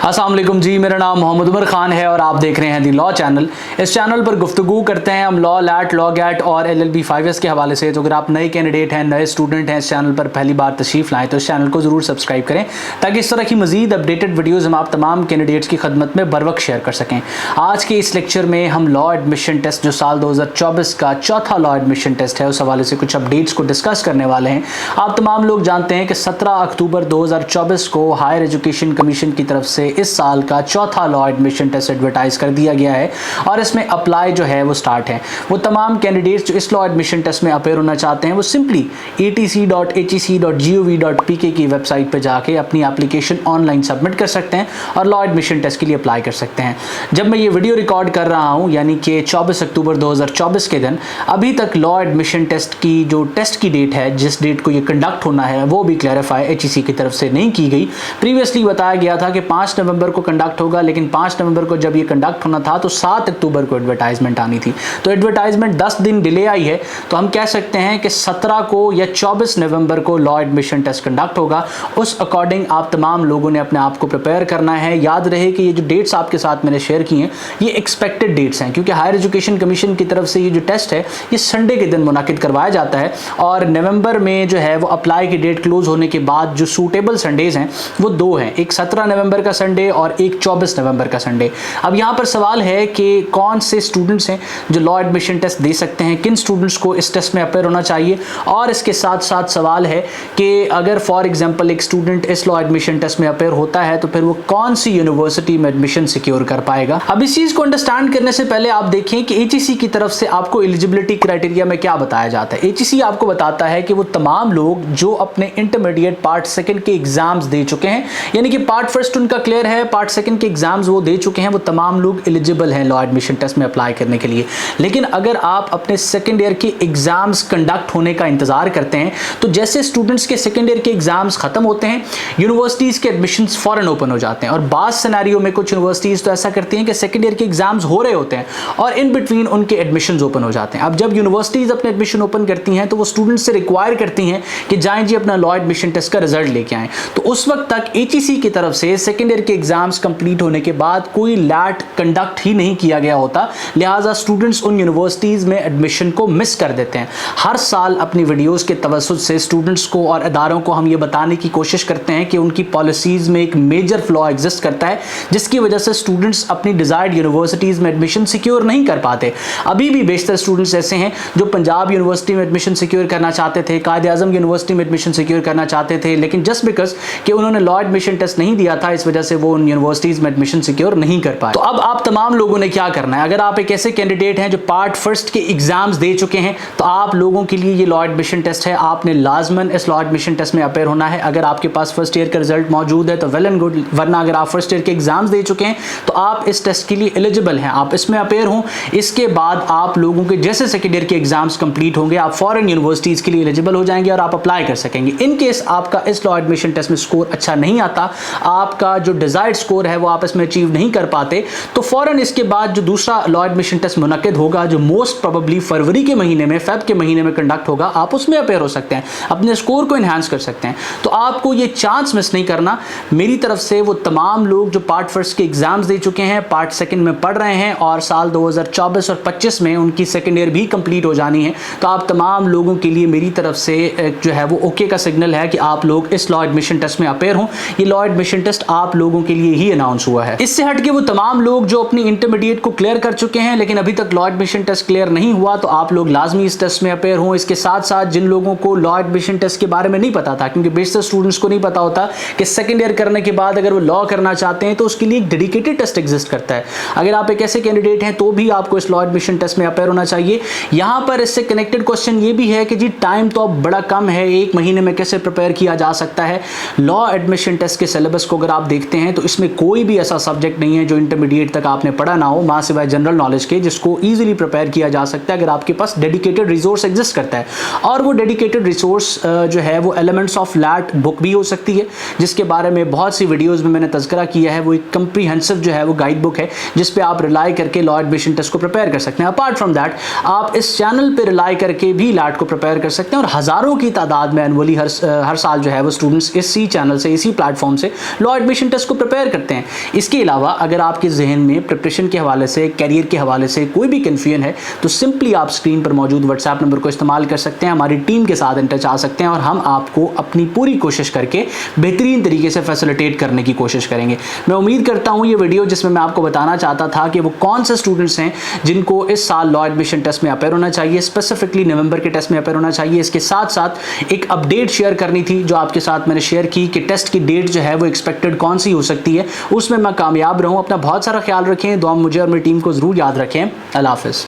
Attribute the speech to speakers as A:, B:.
A: अस्सलाम वालेकुम जी, मेरा नाम मोहम्मद उमर खान है और आप देख रहे हैं दी लॉ चैनल। इस चैनल पर गुफ्तगू करते हैं हम लॉ लैट, लॉ गैट और LLB 5S के हवाले से। तो अगर आप नए कैंडिडेट हैं, नए स्टूडेंट हैं, इस चैनल पर पहली बार तशरीफ़ लाएँ तो इस चैनल को ज़रूर सब्सक्राइब करें ताकि इस तरह की मज़ीद अपडेटेड वीडियोज़ हम आप तमाम कैंडिडेट्स की खदमत में बर वक्त शेयर कर सकें। आज के इस लेक्चर में हम लॉ एडमिशन टेस्ट जो साल 2024 का चौथा लॉ एडमिशन टेस्ट है उस हवाले से कुछ अपडेट्स को डिस्कस करने वाले हैं। आप तमाम लोग जानते हैं कि 17 अक्टूबर 2024 को हायर एजुकेशन कमीशन की तरफ से इस साल का चौथा लॉ एडमिशन टेस्ट एडवर्टाइज कर दिया गया है और इसमें अप्लाई जो है वो स्टार्ट है। वो तमाम कैंडिडेट्स जो इस लॉ एडमिशन टेस्ट में अपेयर होना चाहते हैं वो सिंपली etc.hec.gov.pk की वेबसाइट पर जाके अपनी एप्लीकेशन ऑनलाइन सबमिट कर सकते हैं और लॉ एडमिशन टेस्ट के लिए अप्लाई कर सकते हैं। जब मैं ये वीडियो रिकॉर्ड कर रहा हूँ यानी कि 24 अक्टूबर 2024 के दिन अभी तक लॉ एडमिशन टेस्ट की जो टेस्ट की डेट है, जिस डेट को ये कंडक्ट होना है, वो भी क्लैरिफाई HEC की तरफ से नहीं की गई। प्रीवियसली बताया गया था कि 5 नवंबर को कंडक्ट होगा, लेकिन 5 नवंबर को जब ये कंडक्ट होना था तो 7 अक्टूबर को एडवर्टाइजमेंट आनी थी। तो एडवर्टाइजमेंट 10 दिन डिले आई है, तो हम कह सकते हैं कि 17 को या 24 नवंबर को लॉ एडमिशन टेस्ट कंडक्ट होगा। उस अकॉर्डिंग आप तमाम लोगों ने अपने आप को प्रिपेयर करना है। याद रहे कि ये जो डेट्स आपके साथ मैंने शेयर की हैं ये एक्सपेक्टेड डेट्स हैं, क्योंकि हायर एजुकेशन कमीशन की तरफ से ये जो टेस्ट है ये संडे के दिन मुनाकिद करवाया जाता है और नवंबर में जो है वो अप्लाई की डेट क्लोज होने के बाद जो सूटेबल संडेज हैं वो दो हैं, एक 17 नवंबर का संडे और एक 24 नवंबर का संडे। अब यहाँ पर सवाल है कि कौन से स्टूडेंट्स हैं जो लॉ एडमिशन टेस्ट दे सकते हैं, किन स्टूडेंट्स को इस टेस्ट में अपेयर होना चाहिए। और इसके साथ साथ सवाल है कि अगर फॉर एग्जांपल एक स्टूडेंट इस लॉ एडमिशन टेस्ट में अपेयर होता है तो फिर वो कौन सी यूनिवर्सिटी में एडमिशन सिक्योर कर पाएगा। अब इस चीज़ को अंडरस्टैंड करने से पहले आप देखें कि HEC की तरफ से आपको एलिजिबिलिटी क्राइटेरिया में क्या बताया जाता है। HEC आपको बताता है कि वो तमाम लोग जो अपने इंटरमीडिएट पार्ट सेकंड के एग्जाम्स दे चुके हैं, यानी कि पार्ट फर्स्ट उनका क्लियर है, पार्ट सेकंड के एग्जाम्स वो दे चुके हैं, वो तमाम लोग एलिजिबल हैं लॉ एडमिशन टेस्ट में अप्लाई करने के लिए। लेकिन अगर आप अपने सेकंड ईयर के एग्जाम्स कंडक्ट होने का इंतजार करते हैं तो जैसे स्टूडेंट्स के सेकंड ईयर के एग्जाम्स खत्म होते हैं, यूनिवर्सिटीज़ के एडमिशन्स फॉरन ओपन हो जाते हैं। और बाज़ सिनेरियो में कुछ यूनिवर्सिटीज़ तो ऐसा करती हैं कि सेकंड ईयर के एग्जाम्स हो रहे होते हैं और इन बिटवीन उनके एडमिशन्स ओपन हो जाते हैं। अब जब यूनिवर्सिटीज़ अपने एडमिशन ओपन करती हैं तो वो स्टूडेंट्स से रिक्वायर करती हैं कि जाएं जी अपना लॉ एडमिशन टेस्ट का रिजल्ट लेके आएँ। तो उस वक्त तक HEC की तरफ से सेकंड ईयर के एग्जाम्स कंप्लीट होने के बाद कोई लैट कंडक्ट ही नहीं किया गया होता, लिहाजा स्टूडेंट्स उन यूनिवर्सिटीज़ में एडमिशन को मिस कर देते हैं। हर साल अपनी वीडियोस के तवज्जुद से स्टूडेंट्स को और इदारों को हम ये बताने की कोशिश करते हैं कि उनकी पॉलिसीज़ में एक मेजर फ्लॉ एग्जिस्ट करता है जिसकी वजह से स्टूडेंट्स अपनी डिज़ायर्ड यूनिवर्सिटीज़ में एडमिशन सिक्योर नहीं कर पाते। अभी भी बेशतर स्टूडेंट्स ऐसे हैं जो पंजाब यूनिवर्सिटी में एडमिशन सिक्योर करना चाहते थे, कायद आज़म यूनिवर्सिटी में एडमिशन सिक्योर करना चाहते थे, लेकिन जस्ट बिकॉज कि उन्होंने लॉ एडमिशन टेस्ट नहीं दिया था इस वजह से वो उन यूनिवर्सिटीज़ में एडमिशन सिक्योर नहीं कर पाए। तो अब आप तमाम लोगों ने क्या करना है, अगर आप एक ऐसे कैंडिडेट हैं जो पार्ट फर्स्ट के एग्जाम्स दे चुके हैं तो आप लोगों के लिए ये लॉ एडमिशन टेस्ट है। आपने लाजमन इस लॉ एडमिशन टेस्ट में अपेयर होना है। अगर आपके पास फर्स्ट ईयर का रिजल्ट मौजूद है तो वेल एंड गुड, वरना अगर आप फर्स्ट ईयर के एग्जाम्स दे चुके हैं तो आप इस टेस्ट के लिए एलिजिबल हैं, आप इसमें अपेयर हों। इसके बाद आप लोगों के जैसे सेकेंड ईयर के एग्जाम्स कंप्लीट होंगे आप फॉरेन यूनिवर्सिटीज़ के लिए एलिजिबल हो जाएंगे और आप अप्लाई कर सकेंगे। इन केस आपका इस लॉ एडमिशन टेस्ट में स्कोर अच्छा नहीं आता, आपका जो डिजायर्ड स्कोर है वो आप इसमें अचीव नहीं कर पाते, तो फॉरन इसके बाद जो दूसरा लॉ एडमिशन टेस्ट मुनक्किद होगा जो मोस्ट प्रोबेबली फरवरी के महीने में, फेब के महीने में कंडक्ट होगा, आप उसमें अपेयर हो सकते हैं, अपने स्कोर को इन्हांस कर सकते हैं। तो आपको ये चांस मिस नहीं करना। मेरी तरफ से वो तमाम लोग जो पार्ट फर्स्ट के एग्जाम्स दे चुके हैं, पार्ट सेकंड में पढ़ रहे हैं और साल 2024 और 25 में उनकी सेकंड ईयर भी कंप्लीट हो जानी है, तो आप तमाम लोगों के लिए मेरी तरफ से जो है वो ओके का सिग्नल है कि आप लोग इस लॉ एडमिशन टेस्ट में अपेयर हों। ये लॉ एडमिशन टेस्ट आप लोगों के लिए ही अनाउंस हुआ है। इससे हटके वो तमाम लोग जो अपनी इंटरमीडिएट को क्लियर कर चुके हैं लेकिन अभी तक लॉ एडमिशन टेस्ट क्लियर नहीं हुआ, तो आप लोग लाजमी इस टेस्ट में अपेयर हों। इसके साथ साथ जिन लोगों को लॉ एडमिशन टेस्ट के बारे में नहीं पता था, क्योंकि बेशतर स्टूडेंट्स को नहीं पता होता कि सेकंड ईयर करने के बाद अगर वो लॉ करना चाहते हैं तो उसके लिए एक डेडिकेटेड टेस्ट एग्जिस्ट करता है। अगर आप एक ऐसे कैंडिडेट हैं तो भी आपको इस लॉ एडमिशन टेस्ट में अपेयर होना चाहिए। यहाँ पर इससे कनेक्टेड क्वेश्चन ये भी है कि जी टाइम तो अब बड़ा कम है, एक महीने में कैसे प्रिपेयर किया जा सकता है। लॉ एडमिशन टेस्ट के सिलेबस को अगर आप देखते हैं तो इसमें कोई भी ऐसा सब्जेक्ट नहीं है जो इंटरमीडिएट तक आपने पढ़ा ना हो, मां सिवाय जनरल नॉलेज के, जिसको इजीली प्रिपेयर किया जा सकता है अगर आपके पास डेडिकेटेड रिसोर्स एग्जिस्ट करता है। और वो डेडिकेटेड रिसोर्स जो है वो एलिमेंट्स ऑफ लैट बुक भी हो सकती है, जिसके बारे में बहुत सी वीडियोस में मैंने तज़किरा किया है। वो एक कंप्रीहेंसिव जो है वो गाइड बुक है जिस पे आप रिलाई करके लॉ एडमिशन टेस्ट को प्रिपेयर कर सकते हैं। अपार्ट फ्रॉम दैट आप इस चैनल पे रिलाई करके भी लैट को प्रिपेयर कर सकते हैं और हज़ारों की तादाद में एनुअली हर साल जो है वो स्टूडेंट्स इसी चैनल से, इसी प्लेटफॉर्म से लॉ एडमिशन टेस्ट को उसको प्रिपेयर करते हैं। इसके अलावा अगर आपके जहन में प्रिपरेशन के हवाले से, कैरियर के हवाले से कोई भी कन्फ्यूजन है तो सिंपली आप स्क्रीन पर मौजूद व्हाट्सएप नंबर को इस्तेमाल कर सकते हैं, हमारी टीम के साथ इन टच आ सकते हैं और हम आपको अपनी पूरी कोशिश करके बेहतरीन तरीके से फैसिलिटेट करने की कोशिश करेंगे। मैं उम्मीद करता हूँ ये वीडियो जिसमें मैं आपको बताना चाहता था कि वो कौन से स्टूडेंट्स हैं जिनको इस साल लॉ एडमिशन टेस्ट में अपेयर होना चाहिए, स्पेसिफिकली नवंबर के टेस्ट में अपेयर होना चाहिए। इसके साथ साथ एक अपडेट शेयर करनी थी जो आपके साथ मैंने शेयर की कि टेस्ट की डेट जो है वो एक्सपेक्टेड कौन सी हो सकती है, उसमें मैं कामयाब रहूं। अपना बहुत सारा ख्याल रखें, दुआ मुझे और मेरी टीम को जरूर याद रखें। अल्लाह हाफिज़।